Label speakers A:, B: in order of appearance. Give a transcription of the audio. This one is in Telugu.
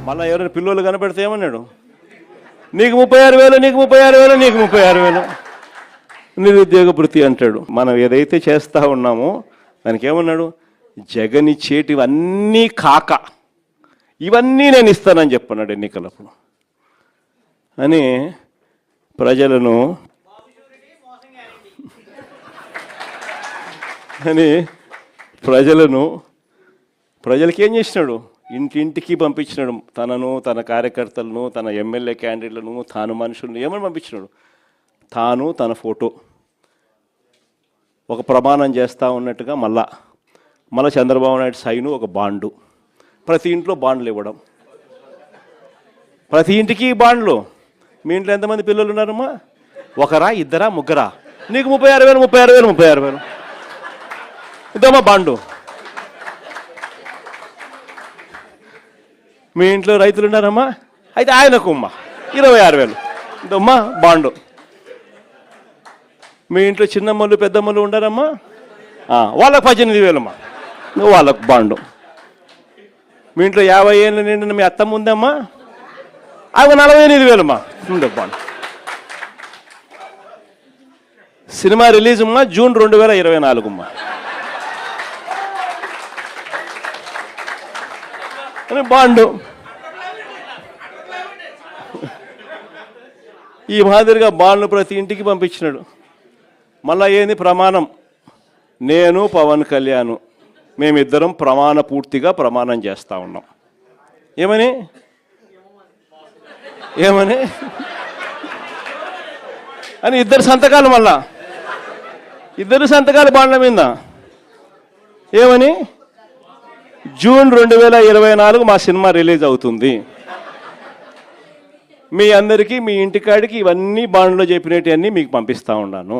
A: మళ్ళీ ఎవరైనా పిల్లలు కనపెడితే ఏమన్నాడు, నీకు 36,000, నీకు 36,000, నీకు 36,000 నిరుద్యోగ భృతి అంటాడు. మనం ఏదైతే చేస్తూ ఉన్నామో దానికి ఏమన్నాడు, జగన్ ఇచ్చేటివన్నీ కాక ఇవన్నీ నేను ఇస్తానని చెప్పన్నాడు ఎన్నికలప్పుడు అని ప్రజలకి ఏం చేసినాడు, ఇంటింటికి పంపించినాడు. తనను, తన కార్యకర్తలను, తన ఎమ్మెల్యే క్యాండిడేట్లను, తాను మనుషులను ఏమని పంపించినాడు, తాను తన ఫోటో ఒక ప్రమాణం చేస్తూ ఉన్నట్టుగా మళ్ళా చంద్రబాబు నాయుడు సైను ఒక బాండు, ప్రతి ఇంట్లో బాండ్లు ఇవ్వడం, ప్రతి ఇంటికి బాండ్లు. మీ ఇంట్లో ఎంతమంది పిల్లలు ఉన్నారమ్మా, ఒకరా, ఇద్దరా, ముగ్గురా, నీకు 36,000, 36,000, 36,000 ఇద్దమ్మా బాండు. మీ ఇంట్లో రైతులు ఉన్నారమ్మా, అయితే ఆయనకు అమ్మా 26,000 ఇదమ్మా బాండు. మీ ఇంట్లో చిన్నమ్మలు పెద్దమ్మలు ఉండారమ్మా, వాళ్ళకు 18,000 అమ్మా, నువ్వు వాళ్ళకు బాండు. మీ ఇంట్లో 50 ఏళ్ళు నిండిన మీ అత్తమ్మ ఉందమ్మా, అవి 48,000 అమ్మా, ఉండే బాండు. సినిమా రిలీజ్ అమ్మా జూన్ 2024 అమ్మా అని బాండు. ఈ మాదిరిగా బాండ్లు ప్రతి ఇంటికి పంపించినాడు. మళ్ళా ఏంది ప్రమాణం, నేను పవన్ కళ్యాణ్ మేమిద్దరం పూర్తిగా ప్రమాణం చేస్తూ ఉన్నాం. ఏమని అని ఇద్దరు సంతకాలు, మళ్ళా ఇద్దరు సంతకాలు బాండ్ల మీద. ఏమని, జూన్ 2024 మా సినిమా రిలీజ్ అవుతుంది, మీ అందరికీ మీ ఇంటికాడికి ఇవన్నీ బాండ్లో చెప్పినవన్నీ మీకు పంపిస్తూ ఉన్నాను.